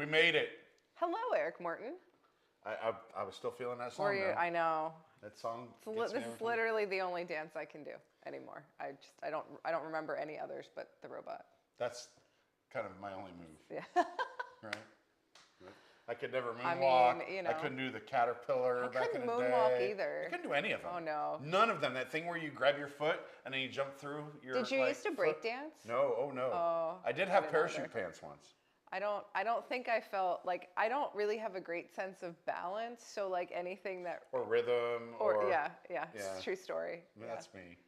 We made it. Hello, Eric Morton. I was still feeling that song. Were you? I know. That song. This is literally the only dance I can do anymore. I don't remember any others but the robot. That's kind of my only move. Yeah. Right. I could never moonwalk. I mean, I couldn't do the caterpillar back in the day. I couldn't moonwalk either. I couldn't do any of them. Oh no. None of them. That thing where you grab your foot and then you jump through your. Did you used to break dance? No. Oh no. Oh, I did have parachute pants once. I don't think I felt like I don't really have a great sense of balance. So like anything that. Or rhythm. Or yeah. It's a true story. I mean, that's me.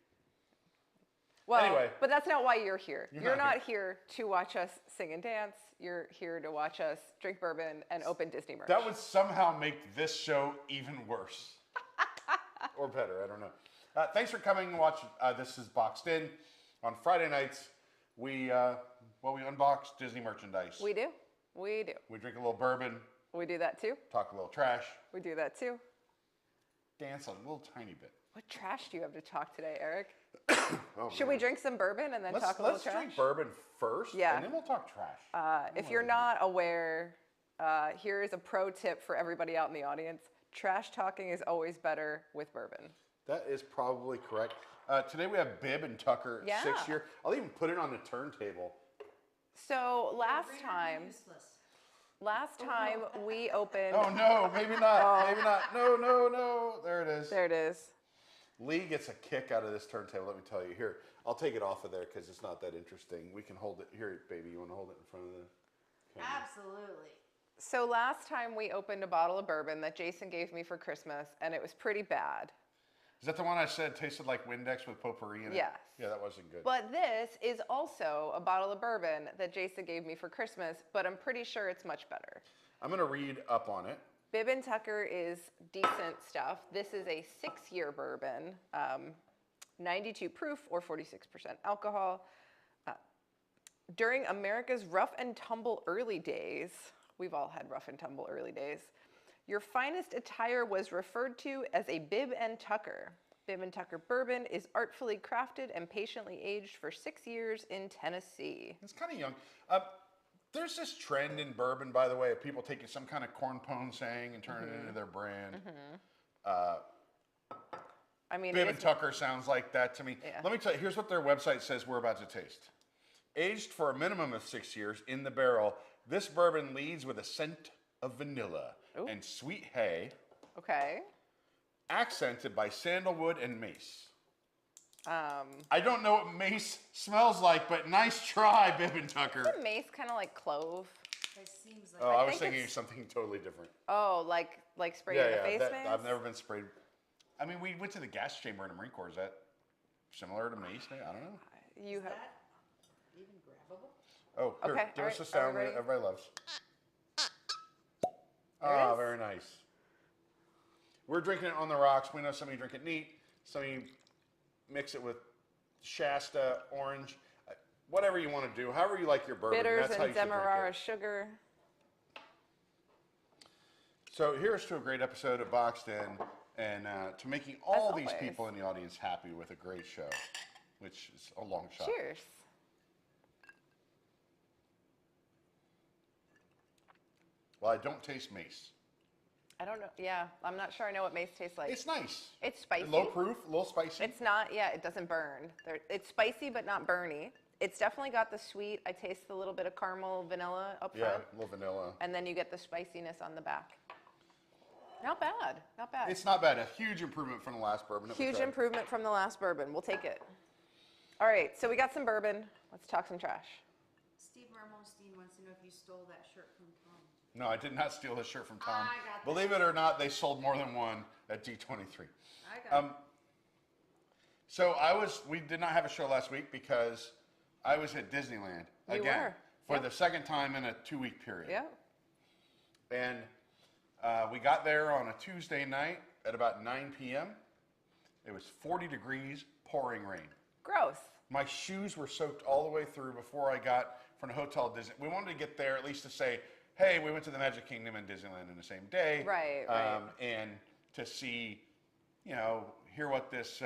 Well, anyway. But that's not why you're here. You're not here to watch us sing and dance. You're here to watch us drink bourbon and open Disney merch. That would somehow make this show even worse. Or better, I don't know. Thanks for coming and watch. This is Boxed In. On Friday nights, we unbox Disney merchandise. We do. We drink a little bourbon. We do that too. Talk a little trash. We do that too. Dance a little tiny bit. What trash do you have to talk today, Eric? Oh, Should we drink some bourbon and then talk a little trash? Let's drink bourbon first, yeah. And then we'll talk trash. If you're not aware, here is a pro tip for everybody out in the audience. Trash talking is always better with bourbon. That is probably correct. Today we have Bib and Tucker 6 year. I'll even put it on the turntable. So last time we opened. Oh no, maybe not. Maybe not. No. There it is. There it is. Lee gets a kick out of this turntable, let me tell you. Here, I'll take it off of there because it's not that interesting. We can hold it. Here, baby, you want to hold it in front of the camera? Absolutely. So last time we opened a bottle of bourbon that Jason gave me for Christmas, and it was pretty bad. Is that the one I said tasted like Windex with potpourri in it? Yes. Yeah, that wasn't good. But this is also a bottle of bourbon that Jason gave me for Christmas, but I'm pretty sure it's much better. I'm going to read up on it. Bib and Tucker is decent stuff. This is a 6-year bourbon, 92 proof or 46% alcohol. During America's rough and tumble early days, we've all had rough and tumble early days, your finest attire was referred to as a Bib and Tucker. Bib and Tucker bourbon is artfully crafted and patiently aged for 6 years in Tennessee. It's kind of young. There's this trend in bourbon, by the way, of people taking some kind of corn pone saying and turning it into their brand. I mean, Bib and Tucker sounds like that to me. Yeah. Let me tell you, here's what their website says we're about to taste. Aged for a minimum of 6 years in the barrel, this bourbon leads with a scent of vanilla and sweet hay. Okay. Accented by sandalwood and mace. I don't know what mace smells like, but nice try, Bib and Tucker. Isn't mace kind of like clove? It seems like. Oh, I was thinking of something totally different. Oh, like spraying in the face mace? I've never been sprayed. I mean, we went to the gas chamber in the Marine Corps. Is that similar to mace? I don't know. Is that even grabbable? Oh, here, okay, give us a sound that everybody loves. Oh, very nice. We're drinking it on the rocks. We know some of you drink it neat. Some of you mix it with Shasta, orange, whatever you want to do. However you like your bourbon. Bitters that's how and you should drink Demerara it. sugar. So here's to a great episode of Boxed In, and to making all these people in the audience happy with a great show, which is a long shot. Cheers. Well, I don't taste mace. I don't know. Yeah, I'm not sure I know what mace tastes like. It's nice. It's spicy. Low proof, a little spicy. It's not, it doesn't burn. It's spicy but not burny. It's definitely got the sweet. I taste a little bit of caramel vanilla up front. Yeah, a little vanilla. And then you get the spiciness on the back. Not bad. Not bad. It's not bad. A huge improvement from the last bourbon. Huge improvement from the last bourbon. We'll take it. All right, so we got some bourbon. Let's talk some trash. Steve Marmostein wants to know if you stole that shirt from Tom. No, I did not steal this shirt from Tom. I got Believe it or not, they sold more than one at D23. I got it. So we did not have a show last week because I was at Disneyland again for the second time in a 2-week period. Yeah. And we got there on a Tuesday night at about 9 p.m. It was 40 degrees, pouring rain. Gross. My shoes were soaked all the way through before I got from the hotel to Disney. We wanted to get there at least to say, hey, we went to the Magic Kingdom and Disneyland in the same day. Right. And to see, hear what this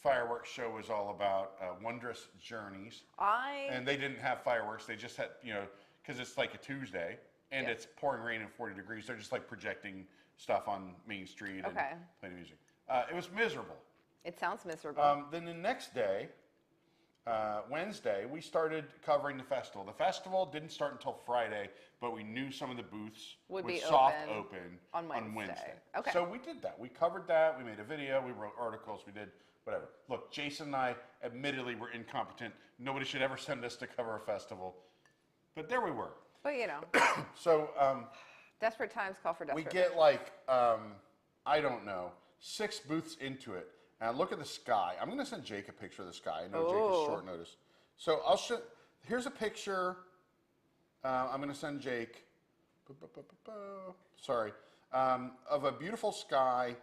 fireworks show was all about, Wondrous Journeys. And they didn't have fireworks. They just had, because it's like a Tuesday and Yeah. it's pouring rain and 40 degrees. They're just like projecting stuff on Main Street and playing music. It was miserable. It sounds miserable. Then the next day, Wednesday, we started covering the festival. The festival didn't start until Friday, but we knew some of the booths Would were be soft open open on on Wednesday. Wednesday. Okay. So we did that. We covered that. We made a video. We wrote articles. We did whatever. Look, Jason and I admittedly were incompetent. Nobody should ever send us to cover a festival. But there we were. But you know, So desperate times call for we desperate. get like, I don't know, 6 booths into it. And I look at the sky. I'm going to send Jake a picture of the sky. I know Jake is short notice. So I'll show, here's a picture. I'm going to send Jake, sorry, of a beautiful sky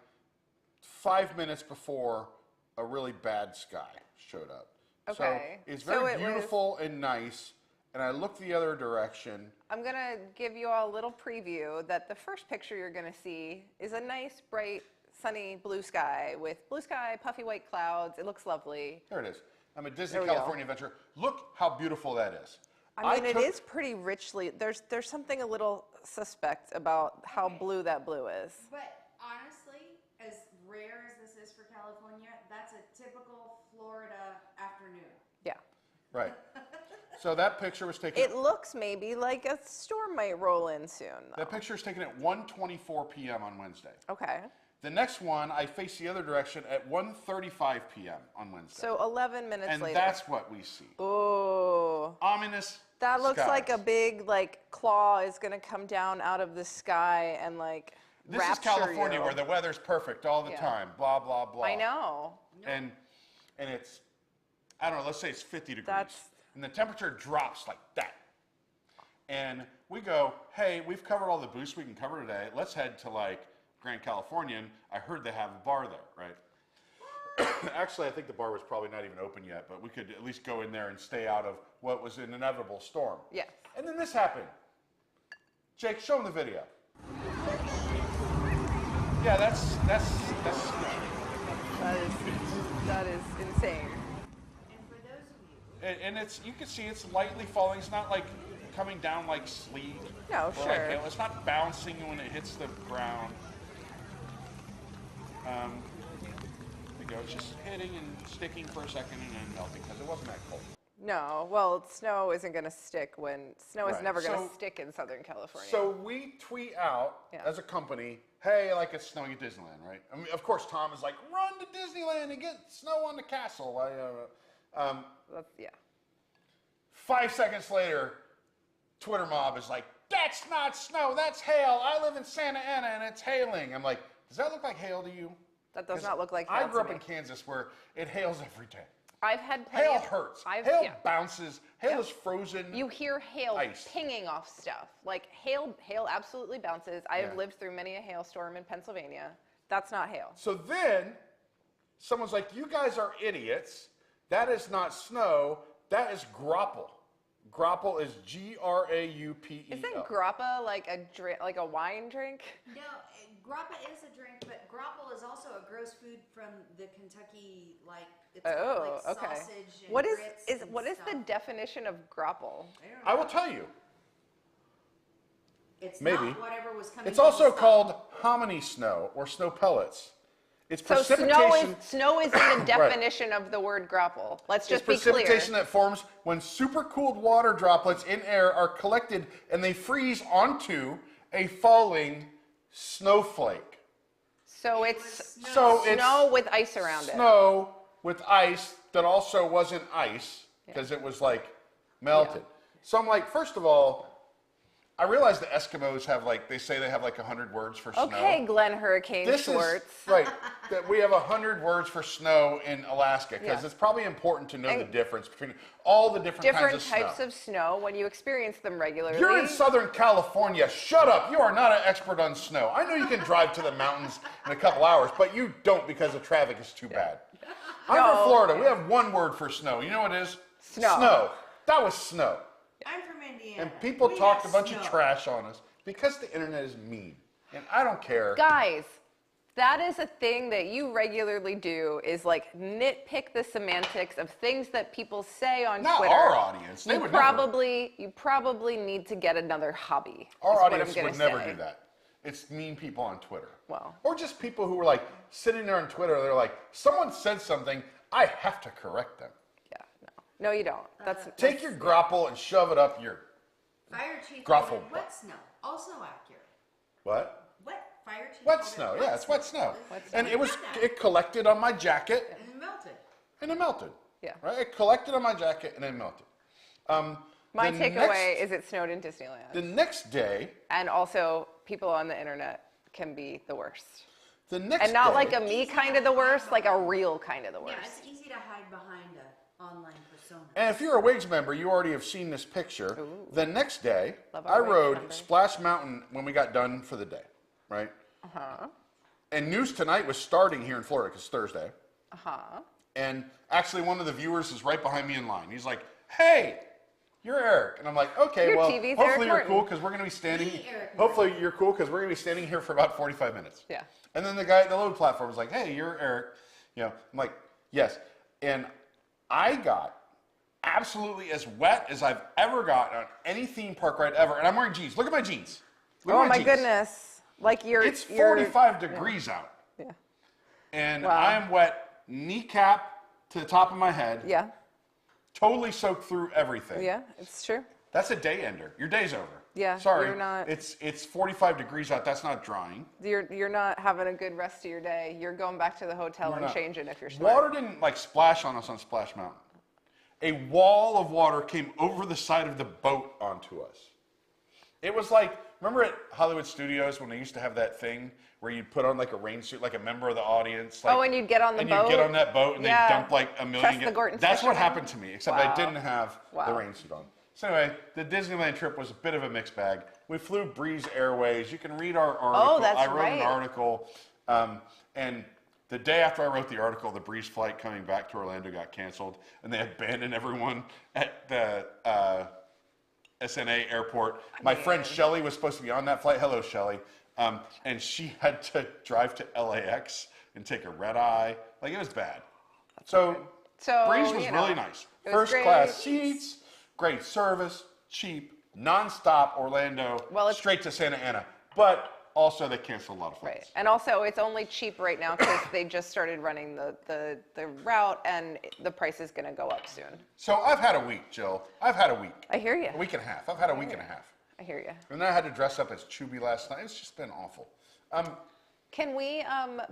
5 minutes before a really bad sky showed up. Okay. So it's So very it was- beautiful and nice. And I look the other direction. I'm going to give you all a little preview that the first picture you're going to see is a nice, bright, sunny blue sky with blue sky, puffy white clouds. It looks lovely. There it is. I'm a Disney There we go. California Adventure. Look how beautiful that is. I mean, it took- is pretty richly. There's something a little suspect about how blue that blue is. But honestly, as rare as this is for California, that's a typical Florida afternoon. Yeah. Right. So that picture was taken. It looks maybe like a storm might roll in soon. That picture was taken at 1:24 p.m. on Wednesday. Okay. The next one, I face the other direction at 1:35 p.m. on Wednesday. So 11 minutes and later. that's what we see. Ooh. Ominous. That looks like a skies. big claw is gonna come down out of the sky and This is rapture California you. where the weather's perfect all the Yeah. time. Blah blah blah. I know. And it's, I don't know. Let's say it's 50 degrees. That's- And the temperature drops like that. And we go, hey, we've covered all the booths we can cover today. Let's head to Grand Californian. I heard they have a bar there, right? Actually, I think the bar was probably not even open yet, but we could at least go in there and stay out of what was an inevitable storm. Yes. And then this happened. Jake, show them the video. Yeah, that's snow. That is insane. And for those of you, And it's, you can see it's lightly falling. It's not like coming down like sleet. No, or sure. like hail. It's not bouncing when it hits the ground. There you go. It's just hitting and sticking for a second and then melting because it wasn't that cold. No, well, snow isn't going to stick snow is Right. never going So- to stick in Southern California. So we tweet out Yeah. as a company, hey, it's snowing at Disneyland, right? I mean, of course, Tom is like, run to Disneyland and get snow on the castle. Yeah. 5 seconds later, Twitter mob is like, that's not snow, that's hail. I live in Santa Ana and it's hailing. I'm like, does that look like hail to you? That does not look like I hail grew to up me. in Kansas where it hails every day. I've had plenty Hail of, hurts. I've, Hail yeah. bounces. Hail Yeah. is frozen. You hear hail Ice. pinging off stuff. Hail absolutely bounces. I have Yeah. lived through many a hailstorm in Pennsylvania. That's not hail. So then, someone's like, you guys are idiots. That is not snow. That is grapple. Grapple is Graupel. Isn't grappa like a wine drink? no, grappa is a drink, but grapple is also a gross food from the Kentucky, it's Oh, like okay. sausage and What is grits and what is the stuff. definition of grapple? I don't I know. will tell you. It's maybe. not whatever was coming It's from the also sun. called hominy snow or snow pellets. It's So precipitation. snow is in the definition of the word grapple. Let's just be It's clear. precipitation that forms when supercooled water droplets in air are collected and they freeze onto a falling snowflake. So It it's was So it's snow with ice around it. snow with ice that also wasn't ice because it was melted. So I'm like, first of all, I realize the Eskimos have they say they have 100 words for snow. Okay, Glenn Hurricane This Schwartz. is right. That we have 100 words for snow in Alaska because Yeah. it's probably important to know the And difference between all the different Different kinds of types snow. of snow when you experience them regularly. You're in Southern California. Shut up. You are not an expert on snow. I know you can drive to the mountains in a couple hours, but you don't because the traffic is too bad. I'm No. from Florida. We have one word for snow. You know what it is? Snow. Snow. That was snow. I'm from Indiana. And people We talked a have bunch snow. of trash on us because the internet is mean. And I don't care. Guys, That is a thing that you regularly do, is like nitpick the semantics of things that people say on Not Twitter. our audience. They would never. You probably need to get another hobby. Our is what audience I'm gonna would never say. do that. It's mean people on Twitter. Well. Or just people who are like sitting there on Twitter. They're like, someone said something. I have to correct them. Yeah, no, you don't. Take your grapple and shove it up your. Fire chief Gruffle. called it wet snow. Also accurate. What? Fire chief Wet called it snow. Yeah, it's wet snow. Wet And snow. it collected on my jacket And it melted. and it melted. Yeah. Right. It collected on my jacket and it melted. My the takeaway next- is it snowed in Disneyland. The next day. And also, people on the internet can be the worst. The next. And not day, like a me kind of the worst, like a real kind of the Yeah, worst. it's easy to hide behind an online persona. And if you're a WIGS member, you already have seen this picture. Ooh. The next day, Love I our WIGS rode members. Splash Mountain when we got done for the day, right? Uh-huh. And News Tonight was starting here in Florida because it's Thursday. Uh-huh. And actually, one of the viewers is right behind me in line. He's like, "Hey, you're Eric," and I'm like, "Okay, Your well, TV's hopefully Eric you're cool Martin. because we're gonna be standing. Me, Eric Hopefully you're cool because we're gonna be standing here for about 45 minutes." Yeah. And then the guy at the load platform was like, "Hey, you're Eric." You know, I'm like, "Yes." And I got absolutely as wet as I've ever gotten on any theme park ride ever. And I'm wearing jeans. Look at my jeans. Look Oh at my jeans. goodness. Like It's 45 degrees out. Yeah. And Wow. I am wet kneecap to the top of my head. Yeah. Totally soaked through everything. Yeah, it's true. That's a day ender. Your day's over. Yeah, Sorry. you're not- It's 45 degrees out. That's not drying. You're not having a good rest of your day. You're going back to the hotel We're and not. changing if you're smart. Water didn't like splash on us on Splash Mountain. A wall of water came over the side of the boat onto us. It was like, remember at Hollywood Studios when they used to have that thing where you'd put on like a rain suit, like a member of the audience. Like, Oh, and you'd get on the and boat? you'd get on that boat and Yeah. they'd dump like a million. Press the Gorton That's switch what or happened to something? me, except I Wow. didn't have the Wow. rain suit on. So anyway, the Disneyland trip was a bit of a mixed bag. We flew Breeze Airways. You can read our article. that's I wrote right. an article, and the day after I wrote the article, the Breeze flight coming back to Orlando got canceled, and they abandoned everyone at the SNA airport. My friend Shelly was supposed to be on that flight. Hello, Shelly. And she had to drive to LAX and take a red eye. Like, it was bad. So Breeze was you know, really nice. it was First class great. seats, great service, cheap, nonstop Orlando, Well, it's- straight to Santa Ana. But also they canceled a lot of Right. flights. And also, it's only cheap right now because they just started running the route, and the price is going to go up soon. So I've had a week, Jill. I've had a week. I hear you. A week and a half. I've had a week and a half. I hear you. And then I had to dress up as Chubby last night. It's just been awful. Can we,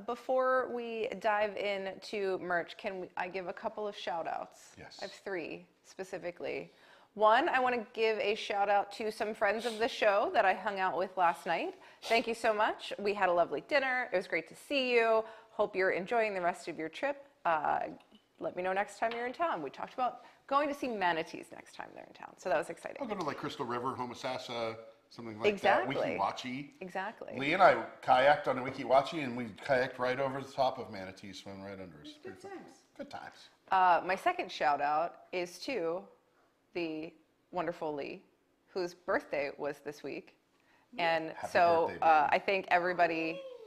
before we dive into merch, I give a couple of shout outs? Yes. I have 3 specifically. One, I want to give a shout out to some friends of the show that I hung out with last night. Thank you so much. We had a lovely dinner. It was great to see you. Hope you're enjoying the rest of your trip. Let me know next time you're in town. We talked about going to see manatees next time they're in town. So that was exciting. I'll go to like Crystal River, Homosassa, something like Exactly. that. Wikiwachi. Exactly. Lee and I kayaked on a Wikiwachi, and we kayaked right over the top of manatees, swam right under us. Good times. Good times. My second shout out is to the wonderful Lee, whose birthday was this week. And Happy so birthday, baby. I think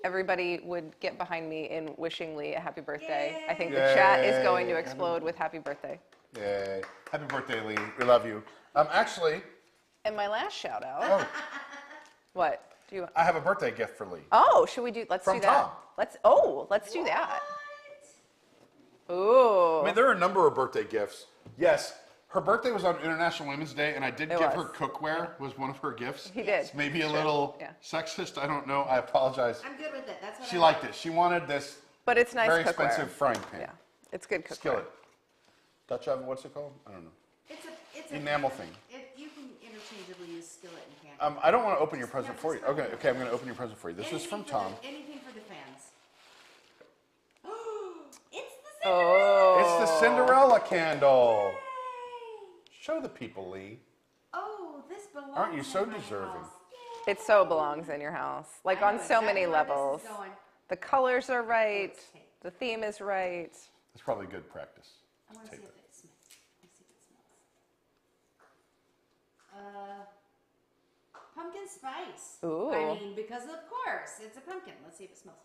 everybody would get behind me in wishing Lee a happy birthday. I think the Yay. chat is going to explode with happy birthday. Yay. Happy birthday, Lee. We love you. Actually, And my last shout out. oh, What? Do you? I have a birthday gift for Lee. Oh, should we do? Let's From do that. Tom. Let's do that. Ooh. I mean, there are a number of birthday gifts. Yes, her birthday was on International Women's Day, and I did It give her was. cookware, was one of her gifts. He did. It's maybe a Sure. little Yeah. sexist. I don't know. I apologize. I'm good with it. That's what She I liked it. She wanted this But it's nice very cookware. expensive frying pan. Yeah, it's good cookware. Skillet. Dutch oven, what's it called? I don't know. It's Enamel thing. You can interchangeably use skillet and pan. I don't want to open your present for you. Okay, I'm going to open your present for you. This is from Tom. Anything for the fans. It's the Cinderella. Oh. It's the Cinderella candle. Yay. Show the people, Lee. Oh, this belongs. Aren't you so in my deserving? house. Yay. It so belongs in your house, like I on know so many exactly where this is levels. going. The colors are right. it's taped. The theme is right. It's probably good practice. I want to see Tape if it. it smells. Let's see if it smells. Pumpkin spice. Ooh. I mean, because of course it's a pumpkin. Let's see if it smells.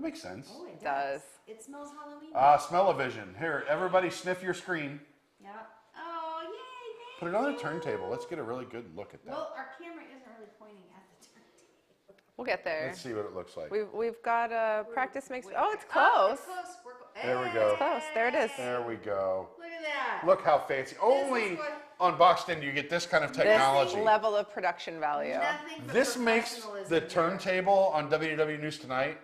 That makes sense. Oh, it does. It smells Halloween. Smell-o-vision. Here, everybody sniff your screen. Yeah. Oh, yay! Put it on the turntable. Let's get a really good look at that. Well, our camera isn't really pointing at the turntable. We'll get there. Let's see what it looks like. We've got practice makes. Wait, Oh, it's Oh, close. it's close. There we go. It's close. There it is. There we go. Look at that. Look how fancy. Only on Boxed In do you get this kind of technology. This level of production value. Nothing but This makes professionalism the here. turntable on WDW News Tonight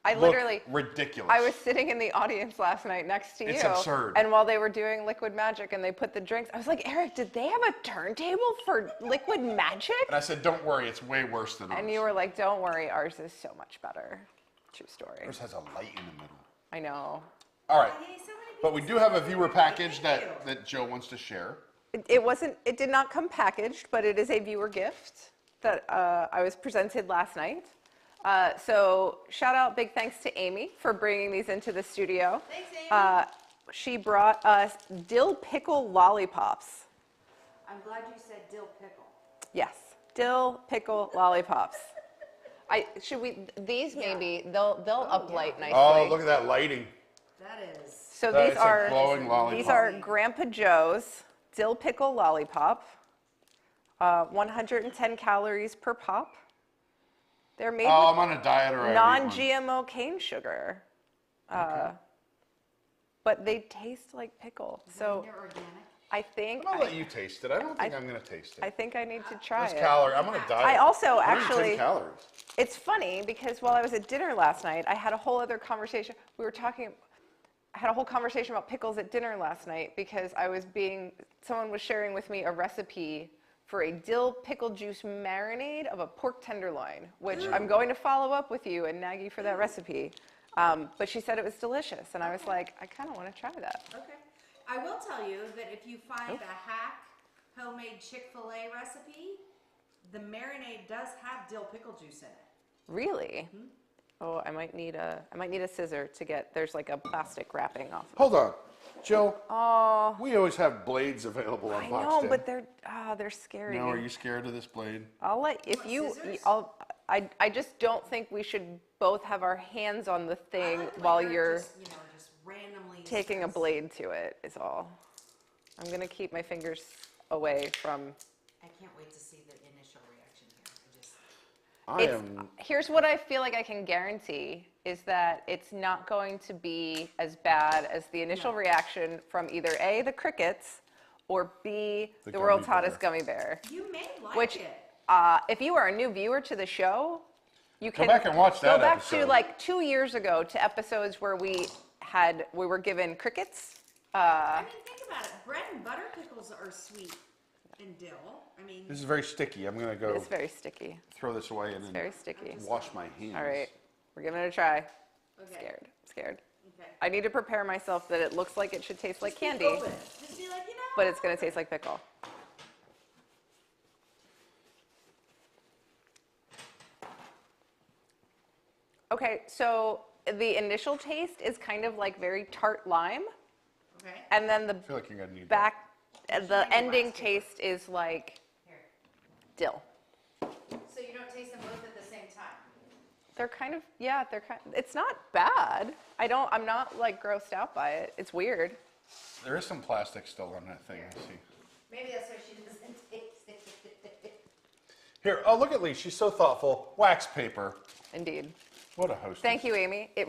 I look literally. ridiculous. I was sitting in the audience last night next to you. It's absurd. And while they were doing Liquid Magic and they put the drinks, I was like, Eric, did they have a turntable for Liquid Magic? And I said, don't worry, it's way worse than ours. And you were like, don't worry, ours is so much better. True story. Ours has a light in the middle. I know. All right. Yay, so many But we people do have a said viewer that. package Thank you. that Joe wants to share. It did not come packaged, but it is a viewer gift that I was presented last night. So shout out, big thanks to Amy for bringing these into the studio. Thanks, Amy. She brought us dill pickle lollipops. I'm glad you said dill pickle. Yes, dill pickle lollipops. These maybe, they'll uplight nicely. Oh, look at that lighting. That is. So That these is a are, glowing lollipop. these are Grandpa Joe's dill pickle lollipop. 110 calories per pop. They're made Oh, with I'm on a diet already. I eat one. non-GMO cane sugar. But they taste like pickle. So They're organic. I think I'm gonna let you taste it. I don't think I'm gonna taste it. I think I need to try That's it. calorie. I'm on a diet. I also 110 actually, calories. it's funny because while I was at dinner last night, I had a whole other conversation. I had a whole conversation about pickles at dinner last night because someone was sharing with me a recipe for a dill pickle juice marinade of a pork tenderloin, which I'm going to follow up with you and nag you for that recipe. But she said it was delicious, and I was like, I kind of want to try that. Okay. I will tell you that if you find a hack homemade Chick-fil-A recipe, the marinade does have dill pickle juice in it. Really? Oh, I might need a scissor to get. There's like a plastic wrapping off. Hold on, Joe. Oh, We always have blades available on I Boxed know, In. but they're scary. No, are you scared of this blade? I'll let if want you. scissors? I just don't think we should both have our hands on the I thing like the way while Eric you're just, just randomly taking a says, blade to it. Is all. I'm gonna keep my fingers away from. I can't wait to see the initial reaction here. Here's what I feel like I can guarantee is that it's not going to be as bad as the initial reaction from either A, the crickets, or B, The the world's gummy hottest gummy bear. You may like Which, it. if you are a new viewer to the show, you can back and watch that Go back episode. to like 2 years ago to episodes where we were given crickets. I mean, think about it. Bread and butter pickles are sweet and dill. I mean, This is very sticky. I'm gonna go It's very sticky. throw this away and Very then sticky. wash my hands. All right, we're giving it a try. okay. Scared. Okay. I need to prepare myself that it looks like it should taste like Just be candy, open. Just be like, but it's gonna taste like pickle. Okay, so the initial taste is kind of like very tart lime, Okay. and then the I feel like you're gonna need the need ending wax paper. taste is like Here. dill. So you don't taste them both at the same time. They're kind of, it's not bad. I'm not like grossed out by it. It's weird. There is some plastic still on that thing. I see. Maybe that's why she doesn't taste it. Here, oh look at Lee. She's so thoughtful. Wax paper. Indeed. What a host. Thank you, Amy. It's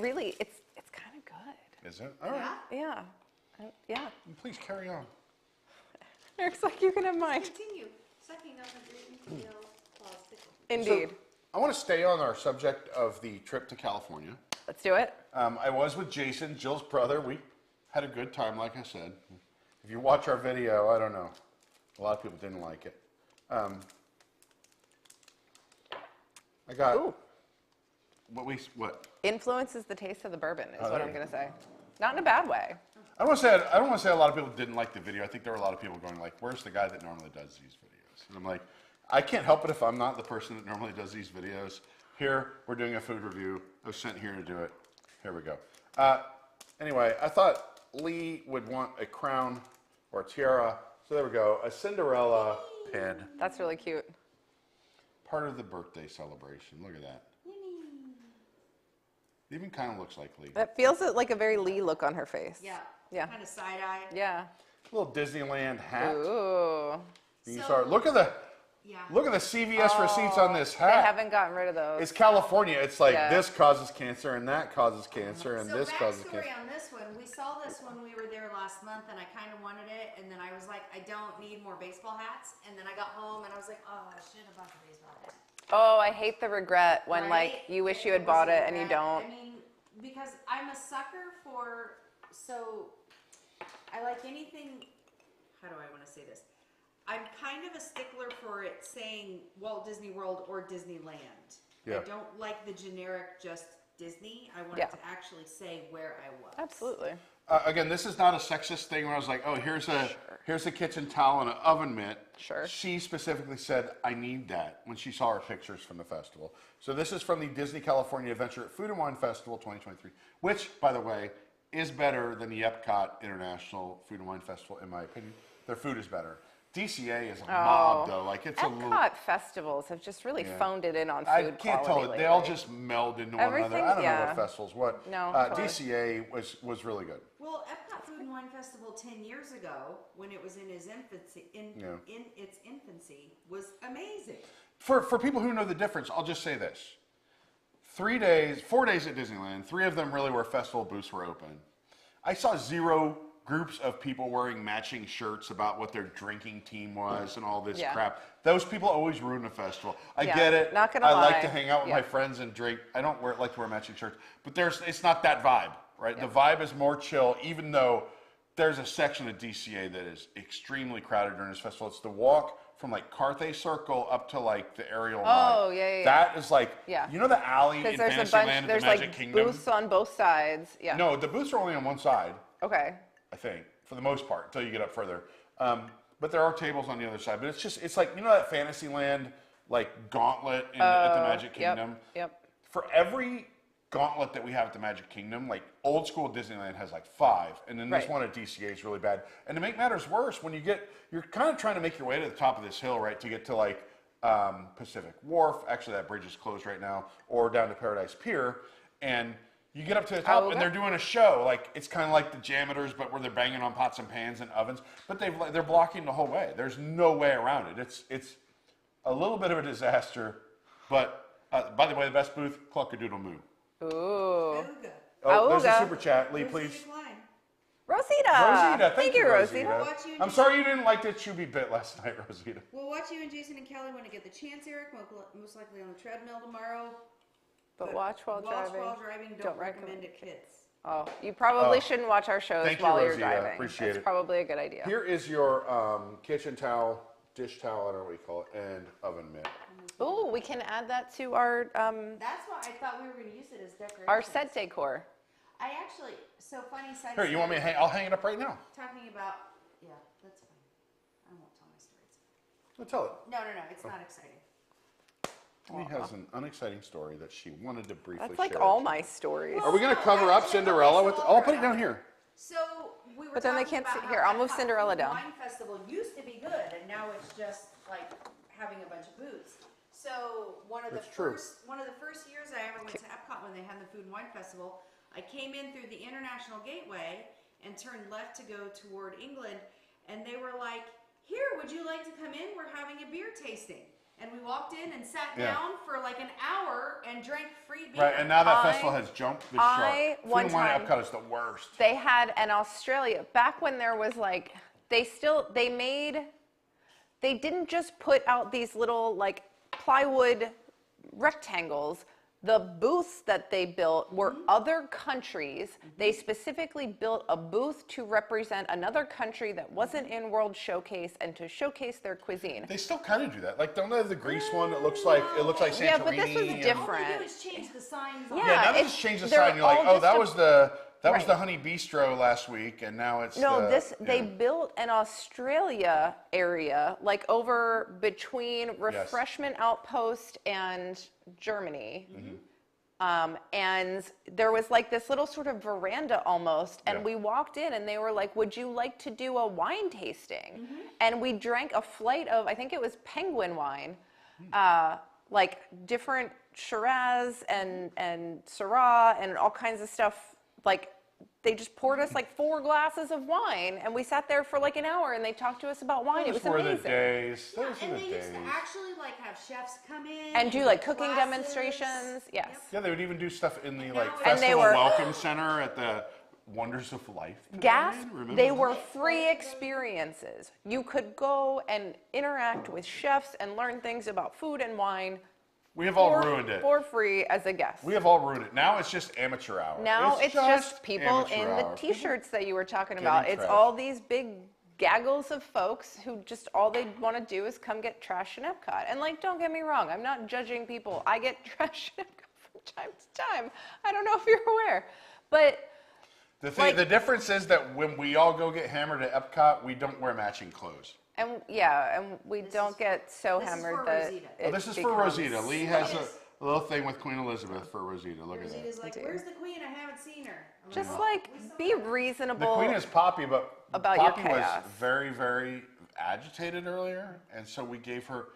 kind of good. Is it? All right. Yeah? Yeah. Please carry on. Eric's like, you can have mine. Continue sucking on the green dill pickle. Indeed. So, I want to stay on our subject of the trip to California. Let's do it. I was with Jason, Jill's brother. We had a good time, like I said. If you watch our video, I don't know. A lot of people didn't like it. I got Ooh. what? Influences the taste of the bourbon is what I'm going to say. Not in a bad way. I don't want to say a lot of people didn't like the video. I think there were a lot of people going like, "Where's the guy that normally does these videos?" And I'm like, I can't help it if I'm not the person that normally does these videos. Here, we're doing a food review. I was sent here to do it. Here we go. Anyway, I thought Lee would want a crown or a tiara. So there we go. A Cinderella pin. That's really cute. Part of the birthday celebration. Look at that. It even kind of looks like Lee. It feels like a very Lee look on her face. Yeah. Yeah. Kind of side-eye. Yeah. Little Disneyland hat. Ooh. These So- are look at the CVS receipts on this hat. They haven't gotten rid of those. It's California. It's like Yeah. this causes cancer and that causes cancer and So this causes backstory cancer. on this one, we saw this when we were there last month, and I kind of wanted it, and then I was like, I don't need more baseball hats, and then I got home and I was like, oh, I should have bought the baseball hat. Oh, I hate the regret when Right? like you wish you had was bought a it and you regret. don't. I mean, because I'm a sucker for, so I like anything, how do I want to say this? I'm kind of a stickler for it saying Walt Disney World or Disneyland. Yeah. I don't like the generic just Disney. I want Yeah. it to actually say where I was. Absolutely. Again, this is not a sexist thing where I was like, oh, here's a kitchen towel and an oven mitt. Sure. She specifically said, I need that when she saw her pictures from the festival. So this is from the Disney California Adventure Food and Wine Festival 2023, which, by the way, is better than the Epcot International Food and Wine Festival, in my opinion. Their food is better. DCA is a mob, though. Like, it's a little... Epcot festivals have just really phoned it in on food I can't tell quality it. They all lately. just meld into one Everything, another. I don't know yeah. what festivals, what. No, totally. DCA was really good. Well, Epcot Food and Wine Festival 10 years ago, when it was in its infancy, in its infancy, was amazing. For people who know the difference, I'll just say this. 4 days at Disneyland, 3 of them really where festival booths were open. I saw 0 groups of people wearing matching shirts about what their drinking team was and all this Yeah. crap. Those people always ruin a festival. I Yeah, get it. not gonna I lie. like to hang out with Yeah. my friends and drink. I don't like to wear matching shirts, but it's not that vibe, right? Yeah. The vibe is more chill, even though there's a section of DCA that is extremely crowded during this festival. It's the walk from like Carthay Circle up to like the aerial Oh, ride. yeah. That is like, Yeah. you know the alley in Because there's a bunch, Fantasyland at there's the Magic like Kingdom? booths on both sides. Yeah. No, the booths are only on one side, Okay. I think, for the most part, until you get up further. But there are tables on the other side. But it's like, you know that Fantasyland like gauntlet at the Magic Kingdom? Yep. For every gauntlet that we have at the Magic Kingdom, like old school Disneyland has like 5, and then this Right. one at DCA is really bad. And to make matters worse, when you're kind of trying to make your way to the top of this hill, right, to get to like Pacific Wharf. Actually, that bridge is closed right now, or down to Paradise Pier, and you get up to the top, okay. and they're doing a show. Like it's kind of like the Janitors, but where they're banging on pots and pans and ovens. But they're blocking the whole way. There's no way around it. It's a little bit of a disaster. But by the way, the best booth, Cluckadoodle-Moo. Ooh. Ooga. Oh, there's a Ooga. super chat. Lee, Where's please. the decline? Rosita. Rosita, thank you, Rosita. Rosita. Watch you and I'm Jason. sorry you didn't like the Chubby bit last night, Rosita. We'll watch you and Jason and Kelly when I get the chance, Eric. Most likely on the treadmill tomorrow. But watch while driving. Don't recommend it, kids. Oh, you probably Oh. shouldn't watch our shows Thank you, while you're Rosita. driving. Appreciate That's it. probably a good idea. Here is your kitchen towel, dish towel, I don't know what you call it, and oven mitt. Ooh, we can add that to our That's why I thought we were going to use it as decoration. our set decor. I actually, so funny side Here, you want me to I'll hang it up right now. Talking about, yeah, that's fine. I won't tell my stories. I'll tell it. No, it's not exciting. Lee has an unexciting story that she wanted to briefly That's like share. all my stories. Are we going to cover up Cinderella with? I'll put it down here. So we were But then they talking can't see- about here, how I'll move Epcot Cinderella Food and down. Wine Festival used to be good, and now it's just like having a bunch of booths. So one of the That's true. first years I ever went to Epcot when they had the Food and Wine Festival, I came in through the International Gateway and turned left to go toward England, and they were like, "Here, would you like to come in? We're having a beer tasting." And we walked in and sat Yeah. down for like an hour and drank free beer. Right, and now that I- festival has jumped the shark. Food one and Wine time- Epcot is the worst. They had an Australia back when there was like they didn't just put out these little like plywood rectangles. The booths that they built were other countries. They specifically built a booth to represent another country that wasn't in World Showcase and to showcase their cuisine. They still kind of do that. Like, don't they have the Greece one that looks like Santorini? Yeah, but this was and- different. All they do is change the signs. on Yeah, it. Yeah, now they it's- just change the they're sign. You're like, all oh, just that a- was the Right. Honey Bistro last week, and now it's No, they yeah. built an Australia area, like over between Refreshment Outpost and Germany. And there was like this little sort of veranda almost, and Yeah. we walked in and they were like, would you like to do a wine tasting? And we drank a flight of, I think it was Penguin wine, like different Shiraz and Syrah and all kinds of stuff. Like they just poured us like 4 glasses of wine, and we sat there for like an hour, and they talked to us about wine. It was Those were amazing. the days. Yeah, Those and were they the used to days. actually like have chefs come in And do like give cooking classes. demonstrations. Yes. Yep. Yeah, they would even do stuff in the like now it's- And they festival were- welcome center at the Wonders of Life. Gas, Pavilion. Remember they that? were free experiences. You could go and interact with chefs and learn things about food and wine We have all for, ruined it. for free as a guest. We have all ruined it. Now it's just amateur hour. Now it's just people amateur in hour. the t-shirts that you were talking about. It's trashed. all these big gaggles of folks who just all they want to do is come get trash in Epcot. And like, don't get me wrong, I'm not judging people. I get trash in Epcot from time to time. I don't know if you're aware, but The thing, like- the difference is that when we all go get hammered at Epcot, we don't wear matching clothes. and we don't get so this is hammered for that Rosita. it Oh, this is for becomes- Rosita. Lee has Yes. a little thing with Queen Elizabeth for Rosita. Look at Rosita's that. like, where's the queen? I haven't seen her. I'm Just oh, like we saw be her. The reasonable. Queen is Poppy, but About your Poppy was chaos. very, very agitated earlier, and so we gave her.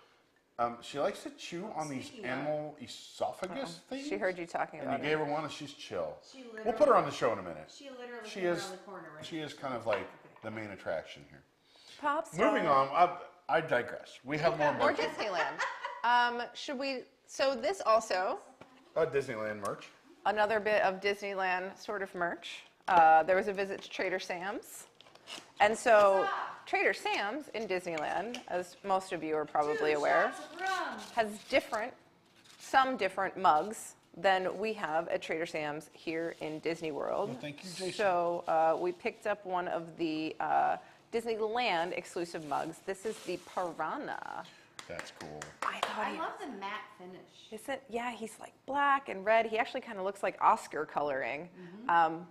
She likes to chew on these Speaking of- animal esophagus things. She heard you talking And you about gave it. her one, and she's chill. She We'll put her on the show in a minute. She literally She came is. around the corner, right? She is kind of like the main attraction here. Pop star. Moving on. I digress. We have more. Or merch. Disneyland. Should we? So this also Disneyland merch. another bit of Disneyland sort of merch. There was a visit to Trader Sam's, and so Trader Sam's in Disneyland, as most of you are probably aware, Shots of rum. has some different mugs than we have at Trader Sam's here in Disney World. Well, thank you, Jason. So we picked up one of the Disneyland exclusive mugs. This is the Piranha. That's cool. I thought I he love the matte finish. is it? Yeah, he's like black and red. He actually kind of looks like Oscar coloring.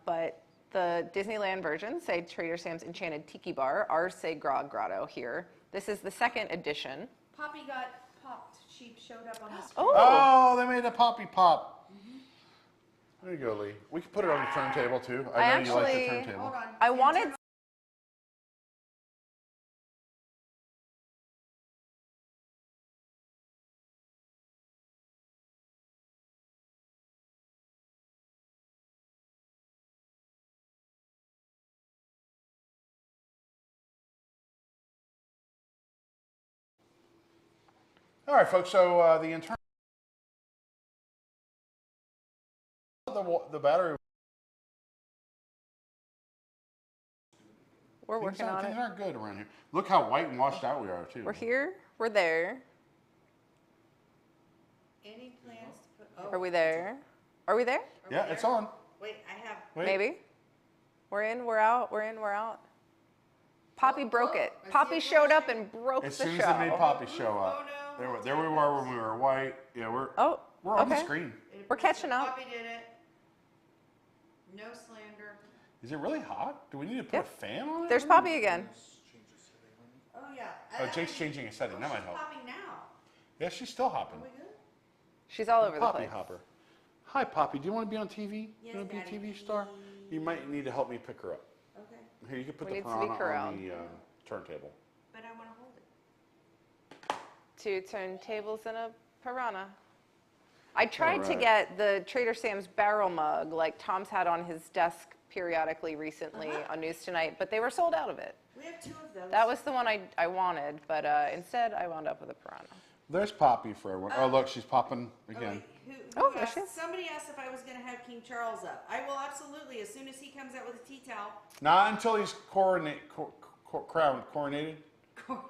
But the Disneyland versions say Trader Sam's Enchanted Tiki Bar. Ours say Grog Grotto here. This is the second edition. Poppy got popped. She showed up on the screen. Oh, Oh, they made a Poppy Pop. There you go, Lee. We could put it on the turntable too. I know you like the actually- turntable. Hold on. I wanted. All right, folks. So the internal, the battery. We're working on Things it. aren't good around here. Look how white and washed out we are too. We're here. We're there. Any plans to put? Are we there? Are we there? Yeah, it's on. Wait, I have. Wait. Maybe. We're in. We're out. We're in. We're out. Poppy broke it. I see Poppy it showed up and broke As the soon show. as they made Poppy show Oh, up, no. there we were when we were white. Yeah, we're Oh, on the okay. screen. We're catching up. Poppy did it. No slander. Is it really hot? Do we need to put Yep. a fan on it? There's Poppy again. Oh yeah. Oh, Jake's changing a setting. That might She's help. popping now. Yeah, she's still hopping. Are we good? She's all over the Poppy place. Hopper. Hi, Poppy. Do you want to be on TV? Yes, you want to be a Daddy. TV star? You might need to help me pick her up. Okay. Here, you can put We the need to sneak piranha her on out. the turntable. But I want to hold it. 2 turntables and a piranha. I tried to Alright. get the Trader Sam's barrel mug like Tom's had on his desk periodically recently on News Tonight, but they were sold out of it. We have 2 of those. That was the one I wanted, but instead I wound up with a piranha. There's Poppy for everyone. Oh, look, she's popping Oh, again. wait, Oh, who there asked, she is. somebody asked if I was going to have King Charles up. I will absolutely, as soon as he comes out with a tea towel. Not until he's coronated.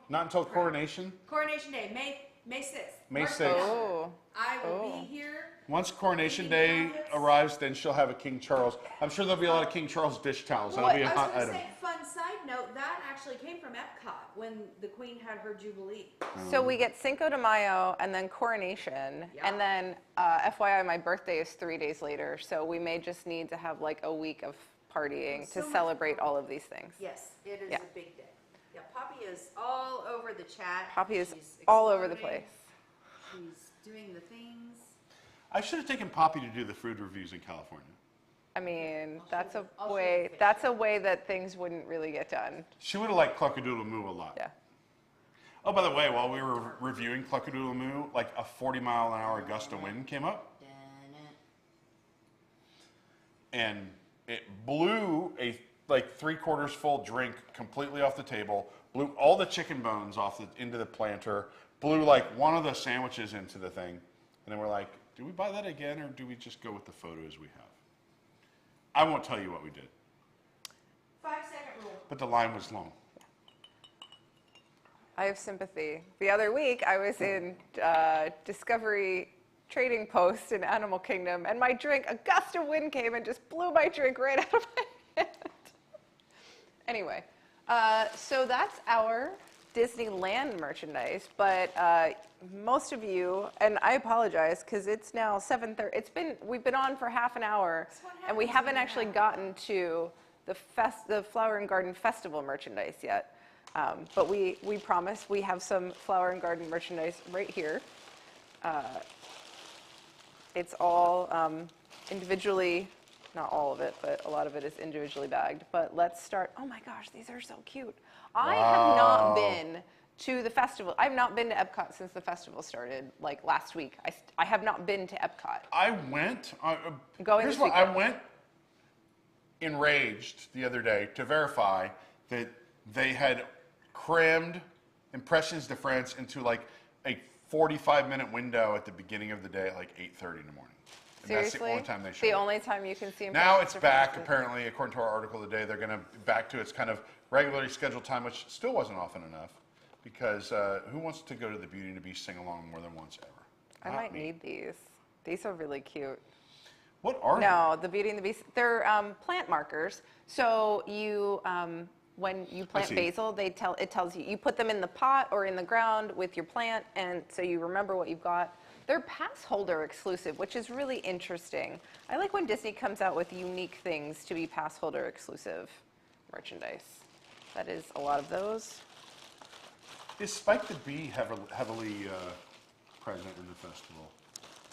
Not until coronation. Coronation Day, May 6th. May Mark 6th. my calendar. Oh. I will Oh. be here. Once Coronation Eating Day crumpets. arrives, then she'll have a King Charles. I'm sure there'll be a lot of King Charles dish towels. That'll What? be a I was hot going to item. say, fun side note, that actually came from Epcot when the Queen had her Jubilee. So we get Cinco de Mayo and then coronation, Yeah. and then FYI, my birthday is 3 days later, so we may just need to have like a week of partying So to much celebrate fun. all of these things. Yes, it is Yeah. a big day. Yeah, Poppy is all over the chat. Poppy is She's all over the exploding. place. She's doing the things. I should have taken Poppy to do the food reviews in California. I mean, I'll that's show a you- I'll show you way. the fish. That's a way that things wouldn't really get done. She would have liked Cluck-a-Doodle-Moo a lot. Yeah. Oh, by the way, while we were reviewing Cluckadoodle-Moo, like a 40-mile-an-hour gust of wind came up. And it blew a like 3/4 full drink completely off the table, blew all the chicken bones into the planter, blew like one of the sandwiches into the thing. And then we're like, do we buy that again or do we just go with the photos we have? I won't tell you what we did. 5-second rule. But the line was long. I have sympathy. The other week, I was in Discovery Trading Post in Animal Kingdom, and my drink, a gust of wind came and just blew my drink right out of my hand. Anyway, so that's our Disneyland merchandise, but most of you, and I apologize because it's now 7:30. We've been on for half an hour, and we haven't actually gotten to the Flower and Garden Festival merchandise yet. But we promise we have some Flower and Garden merchandise right here. It's all individually, not all of it, but a lot of it is individually bagged. But let's start. Oh my gosh, these are so cute. I have not been to the festival. I've not been to Epcot since the festival started, like last week. I have not been to Epcot. I went. Going here's this what I weekend. went enraged the other day to verify that they had crammed Impressions de France into like a 45-minute window at the beginning of the day at like 8:30 in the morning. And Seriously? that's the only time they showed The it. only time you can see them. Now it's back, apparently, according to our article today. They're going to back to its kind of regularly scheduled time, which still wasn't often enough, because who wants to go to the Beauty and the Beast sing-along more than once ever? I Not might me. need these. These are really cute. What are No, the Beauty and the Beast. They're plant markers. So you, when you plant see. basil, it tells you put them in the pot or in the ground with your plant, and so you remember what you've got. They're pass holder exclusive, which is really interesting. I like when Disney comes out with unique things to be pass holder exclusive merchandise. That is a lot of those. Is Spike the Bee heavily present in the festival?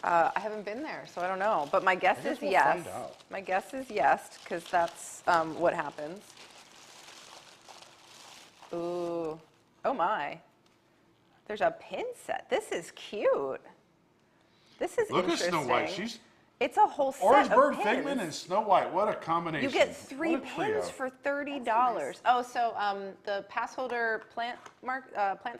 I haven't been there, so I don't know. But my guess guess is we'll yes. find out. My guess is yes, because that's what happens. Ooh. Oh my. There's a pin set. This is cute. This is Look at interesting. Snow White. It's a whole set Orange of Bird, pins. Figment, and Snow White. What a combination. You get 3 What a trio. pins for $30. nice. Oh, so the pass holder plant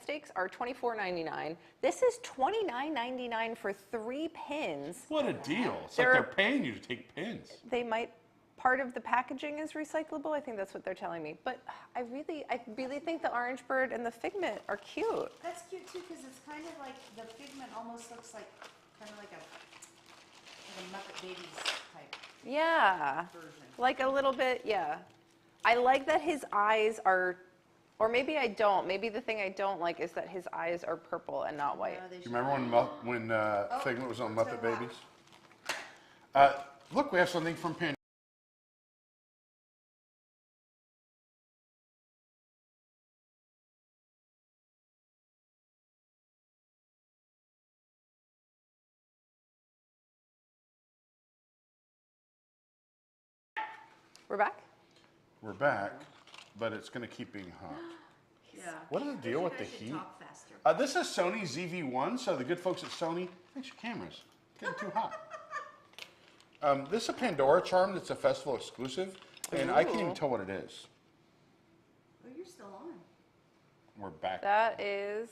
stakes are $24.99. This is $29.99 for 3 pins. What a deal. It's They're- like they're paying you to take pins. They might, part of the packaging is recyclable. I think that's what they're telling me. But I really think the Orange Bird and the Figment are cute. That's cute too, because it's kind of like the Figment almost looks like kind of like a Muppet Babies type Yeah. version. Like a little bit, yeah. I like that his eyes are, or maybe I don't. Maybe the thing I don't like is that his eyes are purple and not white. No, they Do should- you remember when Figment was on Muppet so what? Babies? Look, we have something from Pandora. We're back? We're back, but it's going to keep being hot. Yeah. What is the deal You with the guys should heat? talk faster. This is Sony ZV-1, so the good folks at Sony, fix your cameras. It's getting too hot. This is a Pandora charm that's a festival exclusive, and I can't even Ooh. tell what it is. Oh, you're still on. We're back. That is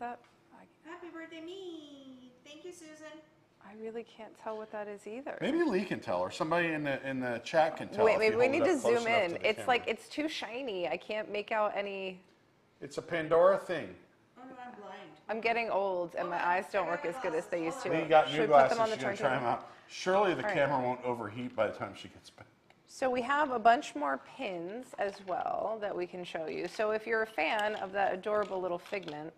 that, Happy birthday, me. Thank you, Susan. I really can't tell what that is either. Maybe Lee can tell, or somebody in the chat can tell. Wait, if maybe you we hold it need to up close zoom enough in. to the It's camera. like, it's too shiny. I can't make out any. It's a Pandora thing. Oh no, I'm blind. I'm getting old and my eyes don't work as good as they used to. Lee got new Should we put glasses. them on the She's going to try them turntable? out. Surely the All right. camera won't overheat by the time she gets back. So we have a bunch more pins as well that we can show you. So if you're a fan of that adorable little Figment,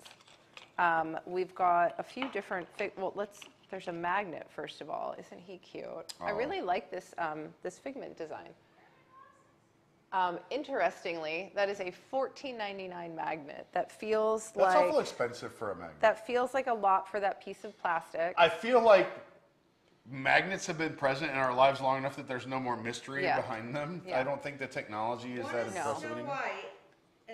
we've got a few different, there's a magnet first of all. Isn't he cute? I Oh. really like this, this Figment design. Interestingly, that is a $14.99 magnet. That feels That's awful like, expensive for a magnet. that feels like a lot for that piece of plastic. I feel like magnets have been present in our lives long enough that there's no more mystery Yeah. behind them. Yeah. I don't think the technology is One that is impressive Snow anymore. White,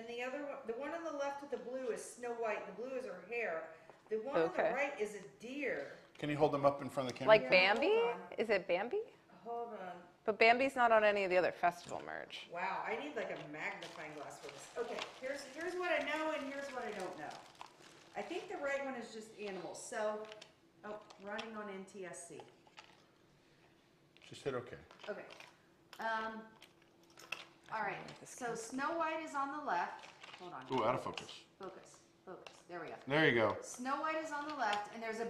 And the other one, the one on the left with the blue is Snow White. The blue is her hair. The one on Okay. the right is a deer. Can you hold them up in front of the camera? Like Yeah, Bambi? hold on. Is it Bambi? Hold on. But Bambi's not on any of the other festival merch. Wow, I need like a magnifying glass for this. Okay, here's what I know and here's what I don't know. I think the right one is just animals. So, running on NTSC. Just hit OK. Okay. All right. So Snow White is on the left. Hold on. Ooh, out of focus. Focus. There we go. There you go. Snow White is on the left, and there's a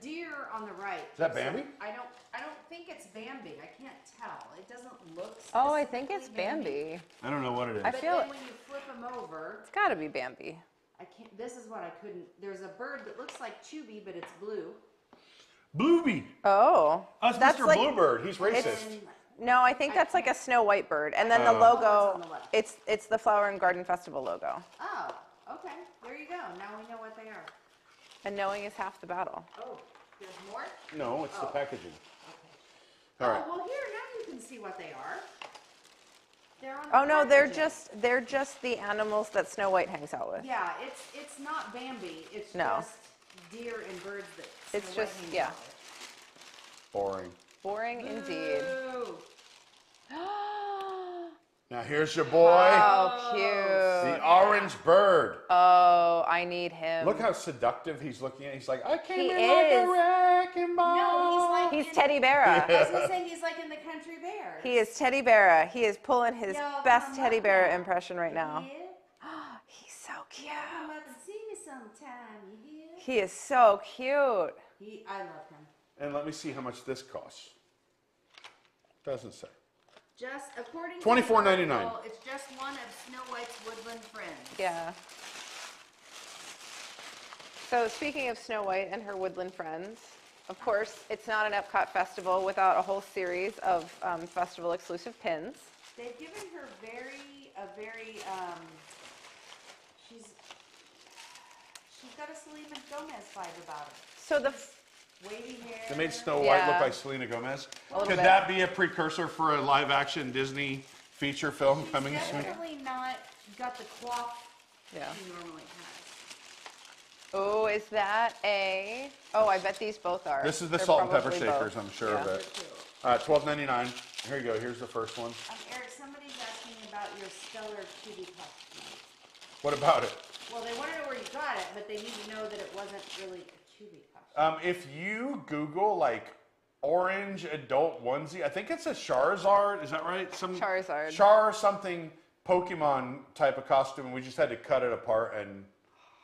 deer on the right. Is that Bambi? I don't think it's Bambi. I can't tell. It doesn't look. Oh, I think it's specifically Bambi. I don't know what it is. I But feel then it. when you flip them over, It's got to be Bambi. I can't. This is what I couldn't. There's a bird that looks like Chubby, but it's blue. Bluebee. Oh. That's Mr. Bluebird. He's racist. And No, I think that's like a Snow White bird. And then the Oh. logo, Logo's on the left. it's the Flower and Garden Festival logo. oh, okay. There you go. Now we know what they are. And knowing is half the battle. Oh, there's more. No, it's the packaging. Okay. All right. Oh well, here now you can see what they are. They're on. Oh the no, they're packaging. just the animals that Snow White hangs out with. Yeah, it's not Bambi. It's No. just deer and birds that. It's Snow White just- hangs yeah. out with. Boring indeed. Boo. Now here's your boy, Oh, cute. the orange bird. Oh, I need him. Look how seductive he's looking at. He's like, I came He in like is. a wrecking ball. No, he's like He's in- Teddy Bear. I was gonna say he's like in the Country Bear. He is Teddy Bear. He is pulling his Yo, best come Teddy up Bear now. impression right now. Yeah. He's so cute. Yeah, come up and see me sometime. You hear? He is so cute. I love him. And let me see how much this costs. Doesn't say. Just according to $24.99. the article, it's just one of Snow White's woodland friends. Yeah. So speaking of Snow White and her woodland friends, of course, it's not an Epcot festival without a whole series of festival exclusive pins. They've given her she's got a Selena Gomez vibe about her. So the Wavy hair. They made Snow White Yeah. look like Selena Gomez. A little Could bit. that be a precursor for a live-action Disney feature film She's coming soon? definitely not got the cloth yeah. she normally has. Oh, is that a? Oh, I bet these both are. This is the They're salt and pepper probably shakers, both. I'm sure of Yeah. it. $12.99. Here you go. Here's the first one. Eric, somebody's asking about your stellar Chubby costume. What about it? Well, they want to know where you got it, but they need to know that it wasn't really a Chubby costume. If you Google like orange adult onesie, I think it's a Charizard. Is that right? Some Charizard. Char something Pokemon type of costume. And we just had to cut it apart and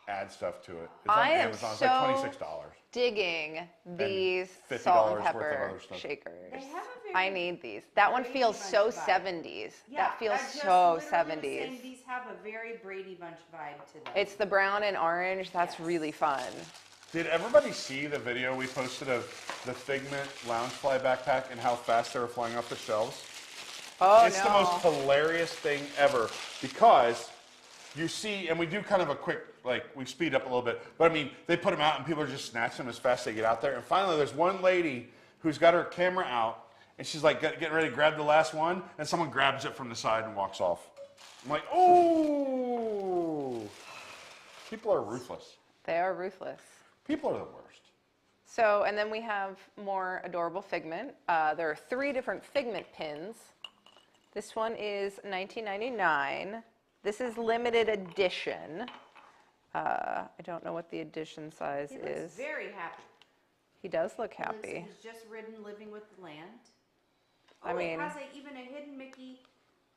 add stuff to it. It's on I am Amazon. It's so like $26. digging these $50 salt and worth of pepper other stuff. shakers. They have a very I need these. That one Brady feels Bunch so vibe. 70s. That feels I just so literally was 70s. saying these have a very Brady Bunch vibe to them. It's the brown and orange. That's Yes. really fun. Did everybody see the video we posted of the Figment Loungefly backpack and how fast they were flying off the shelves? Oh, It's no. the most hilarious thing ever because you see, and we do kind of a quick, like, we speed up a little bit, but I mean, they put them out and people are just snatching them as fast as they get out there. And finally, there's one lady who's got her camera out and she's like getting ready to grab the last one, and someone grabs it from the side and walks off. I'm like, oh, people are ruthless. They are ruthless. People are the worst. So, and then we have more adorable Figment. There are 3 different Figment pins. This one is $19.99. This is limited edition. I don't know what the edition size he is. looks very happy. He does look He looks- happy. He's just ridden living with the land. I mean- it has even a hidden Mickey.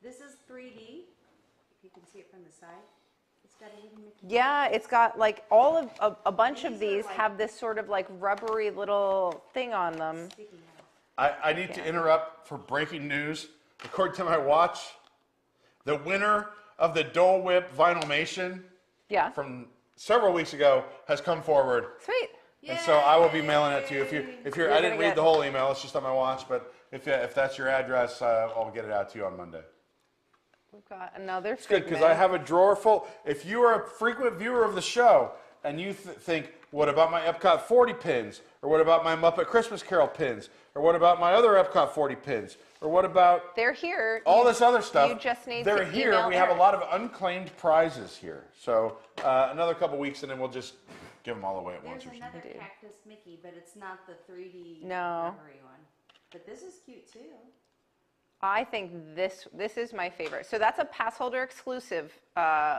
This is 3D. If you can see it from the side. It's got a hidden Mickey. Yeah, it's got like all of a bunch of These are these like- have this sort of like rubbery little thing on them. Sticking out. I need to interrupt for breaking news. According to my watch, the winner of the Dole Whip Vinylmation Yeah. from several weeks ago has come forward. Sweet. And so I will be mailing it to you. If you're I You're didn't gonna read get- the whole email, it's just on my watch, but if that's your address, I'll get it out to you on Monday. We've got another It's good because I have a drawer full. If you are a frequent viewer of the show, and you think, what about my Epcot 40 pins? Or what about my Muppet Christmas Carol pins? Or what about my other Epcot 40 pins? Or what about They're here. all this other stuff? You just need They're to here. email We have a Eric. lot of unclaimed prizes here. So another couple weeks, and then we'll just give them all away at once. There's Or another something. Cactus Mickey, but it's not the 3D No. rubbery one. But this is cute too. I think this is my favorite. So that's a pass holder exclusive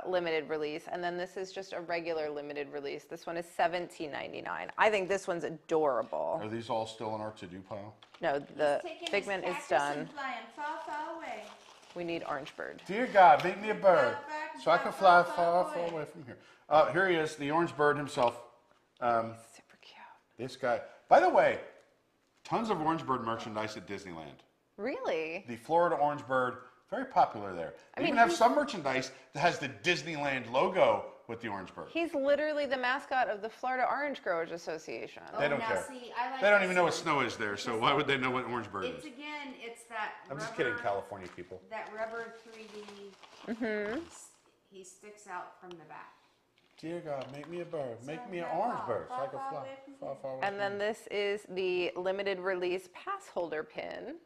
limited release, and then this is just a regular limited release. This one is $17.99. I think this one's adorable. Are these all still in our to-do pile? No, the Taking figment his is cactus done. and flying far, far away. We need Orange Bird. Dear God, make me a bird back, so I can fly far, far away from here. Here he is, the Orange Bird himself. Super cute. This guy. By the way, tons of Orange Bird merchandise at Disneyland. Really? The Florida Orange Bird, very popular there. They even have some merchandise that has the Disneyland logo with the Orange Bird. He's literally the mascot of the Florida Orange Growers Association. They don't now care. See, I like They don't this even know what one. snow is there, so why would they know what Orange Bird It's is? again, it's that I'm just rubber- kidding, California people. That rubber 3D. He sticks out from the back. Dear God, make me a bird. Make me an orange bird so I can fly far, far away. And then this is the limited release pass holder pin.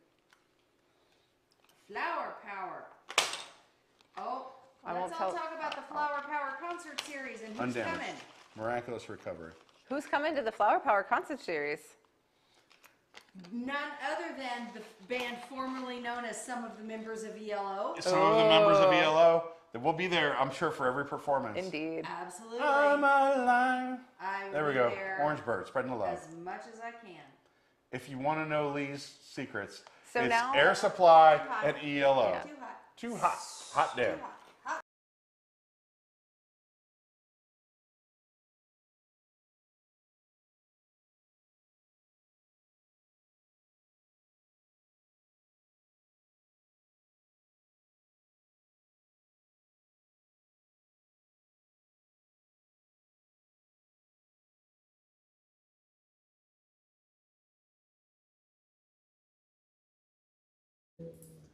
Flower Power. Oh, I let's won't all tell- talk about the Flower Power concert series and who's Undamaged. coming. Miraculous recovery. Who's coming to the Flower Power concert series? None other than the band formerly known as some of the members of ELO. Some of the members of ELO that will be there, I'm sure, for every performance. Indeed. Absolutely. I'm alive. I will There we be go. there Orange Bird, spreading the love. as much as I can. If you want to know Lee's secrets, So it's now- Air Supply Too hot. and ELO. Yeah. Too hot. Too hot. Hot damn. Too hot. Hot.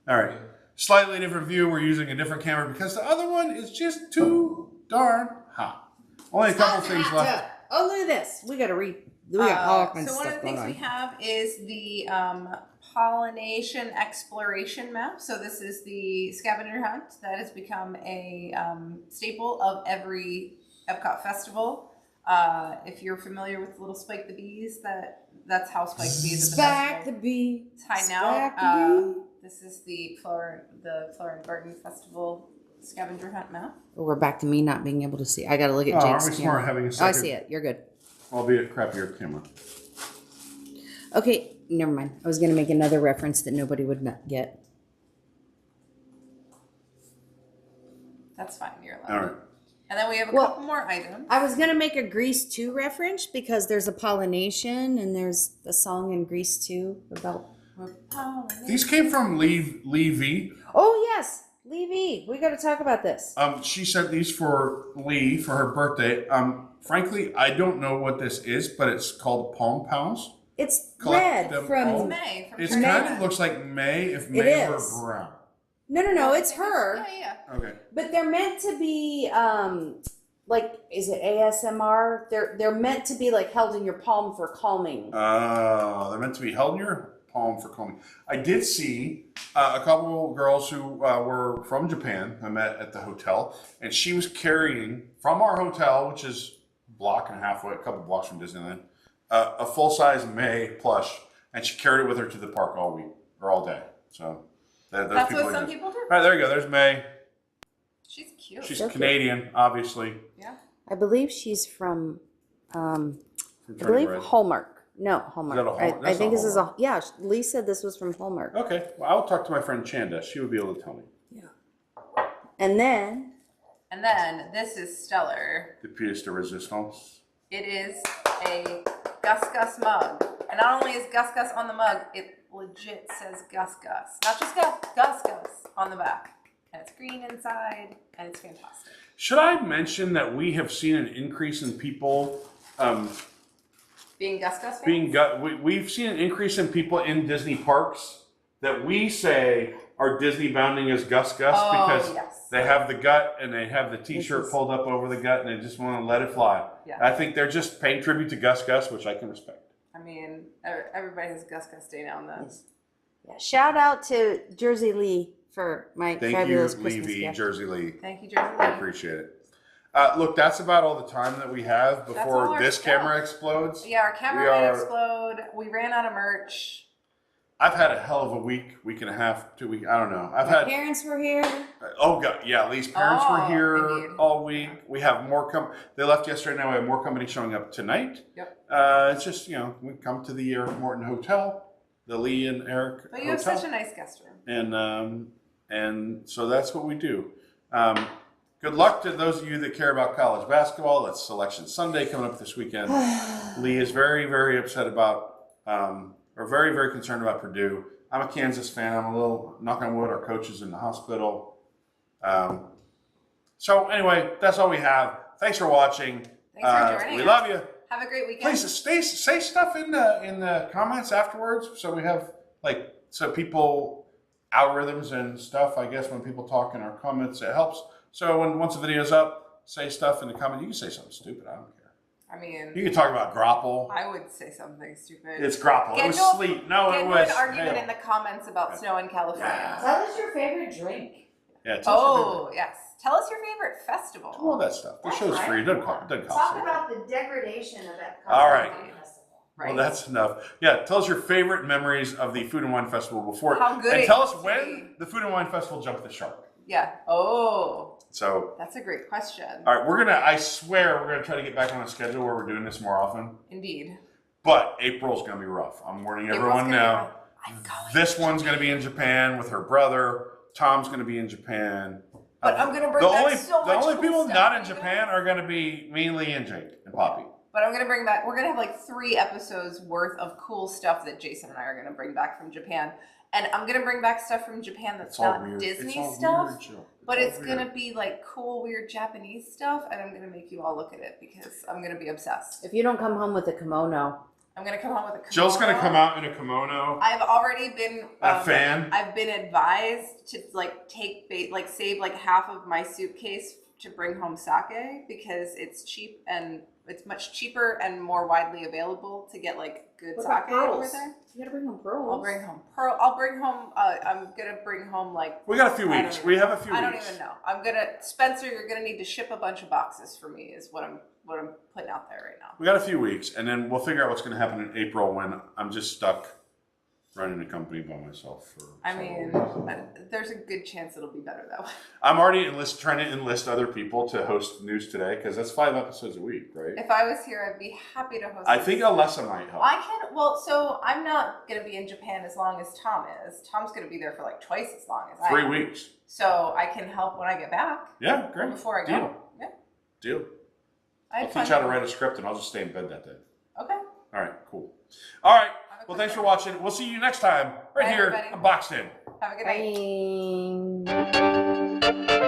All right. Slightly different view. We're using a different camera because the other one is just too darn hot. Only a couple things left. Oh, look at this. We got to read. We got all kinds So of one of stuff the things going we on. have is the pollination exploration map. So this is the scavenger hunt that has become a staple of every Epcot festival. If you're familiar with Little Spike the Bees, that's how Spike the Bees at the Spike festival. the bee. It's hiding Spike the out. bee. This is the Flower and Garden Festival scavenger hunt map. Oh, we're back to me not being able to see. I got to look at Oh, aren't Jake's we camera. smart having a Oh, I second? see it. You're good. Albeit crappier camera. Okay, never mind. I was going to make another reference that nobody would not get. That's fine. You're allowed. All right. And then we have a Well, couple more items. I was going to make a Grease 2 reference because there's a pollination and there's a song in Grease 2 about... These came from Lee V. Oh, yes. Levy, we got to talk about this. She sent these for Lee for her birthday. Frankly, I don't know what this is, but it's called Palm Pals. It's Collect red them from... all. May from It China. kind of looks like May if May were is. brown. No, it's her. Yeah. Okay. But they're meant to be, like, is it ASMR? They're meant to be, like, held in your palm for calming. Oh, they're meant to be held in your palm for calming. I did see a couple girls who were from Japan. I met at the hotel, and she was carrying from our hotel, which is a block and a half away, a couple blocks from Disneyland, a full-size May plush, and she carried it with her to the park all week or all day. So those That's people what some exist. people do. All right, there you go. There's May. She's cute. She's So cute. Canadian, obviously. Yeah. I believe she's from, From I Turning believe Red. Hallmark. No, Hallmark. Is that a Hallmark? I That's think not this is a, yeah, Lee said this was from Hallmark. Okay, well, I'll talk to my friend Chanda. She would be able to tell me. And then, this is Stellar. The pièce de résistance. It is a Gus Gus mug. And not only is Gus Gus on the mug, it legit says Gus Gus. Not just Gus, Gus Gus on the back. And it's green inside, and it's fantastic. Should I mention that we have seen an increase in people Being Gus Gus fans? we've seen an increase in people in Disney parks that we say are Disney bounding as Gus Gus because they have the gut and they have the T-shirt pulled up over the gut and they just want to let it fly. Yeah. I think they're just paying tribute to Gus Gus, which I can respect. I mean, everybody has Gus Gus Day now and then. Yeah. Shout out to Jersey Lee for my fabulous Thank Christmas you, Levy, gift. Jersey Lee. Thank you, Jersey I Lee. appreciate it. Look, that's about all the time that we have all before our this stuff. camera explodes. Yeah, our camera might explode. We ran out of merch. I've had a hell of a week and a half, 2 weeks. I don't know. I've My had. parents were here. Oh God, yeah. Lee's parents were here indeed. all week. We have more They left yesterday. Now we have more company showing up tonight. Yep. It's just we come to the Eric Morton Hotel, the Lee and Eric. But you Hotel. have such a nice guest room. And so that's what we do. Good luck to those of you that care about college basketball. It's Selection Sunday coming up this weekend. Lee is very, very upset about, or very, very concerned about Purdue. I'm a Kansas fan. I'm a little, knock on wood, our coach is in the hospital. So anyway, that's all we have. Thanks for watching. Thanks for joining We us. love you. Have a great weekend. Please say stuff in the comments afterwards, so we have so people algorithms and stuff. I guess when people talk in our comments, it helps. So once the video's up, say stuff in the comment. You can say something stupid. I don't care. I mean, You can talk about grapple. I would say something stupid. It's grapple. It was sleet. No, Get it into was an argument hail. in the comments about snow in California. Yeah. Tell us your favorite drink. Yeah. Tell us your favorite- Yes. Tell us your favorite festival. all that stuff. The show's free. It doesn't cost. Talk about the degradation of that. All right. Festival. Right. Well, that's enough. Yeah, tell us your favorite memories of the Food and Wine Festival before. How good and it tell us used to when be. the Food and Wine Festival jumped the shark. Yeah. Oh, So, that's a great question. all right, I swear we're gonna try to get back on a schedule where we're doing this more often. Indeed. But April's gonna be rough. I'm warning April's everyone gonna be now. rough. I'm going This to one's gonna be in Japan with her brother. Tom's gonna be in Japan. But I'm gonna bring the back only so the much only cool people stuff not for in you Japan guys. are gonna be me, Lee, and Jake and Poppy. But I'm gonna bring back. We're gonna have like 3 episodes worth of cool stuff that Jason and I are gonna bring back from Japan, and I'm gonna bring back stuff from Japan that's It's all not weird. Disney It's all stuff, weird, Jill. but all it's weird. gonna be like cool, weird Japanese stuff, and I'm gonna make you all look at it because I'm gonna be obsessed. If you don't come home with a kimono. I'm gonna come home with a kimono. Jill's gonna come out in a kimono. I've already been A fan? I've been advised to save like half of my suitcase to bring home sake because it's cheap and it's much cheaper and more widely available to get like good What sake about over pearls? there. You gotta bring home pearls. I'll bring home pearl. I'll bring home. I'm gonna bring home like. We got a few I don't weeks. even- We have a few I weeks. don't even know. I'm gonna Spencer. You're gonna need to ship a bunch of boxes for me. Is what I'm putting out there right now. We got a few weeks, and then we'll figure out what's going to happen in April when I'm just stuck running a company by myself. I mean, there's a good chance it'll be better though. I'm already trying to enlist other people to host News Today because that's 5 episodes a week, right? If I was here, I'd be happy to host. I this. think Alessa might help. I can. Well, so I'm not gonna be in Japan as long as Tom is. Tom's gonna be there for like twice as long as I 3 am. weeks. So I can help when I get back. Yeah, Or great. before I go. Deal. Yeah. Deal. I I'll had fun teach you how to doing write a script, and I'll just stay in bed that day. it. Okay. All right, cool. All right. Have a Well, good thanks day. for watching. We'll see you next time right Bye, here everybody. on Boxed In. Have a good night. Bye.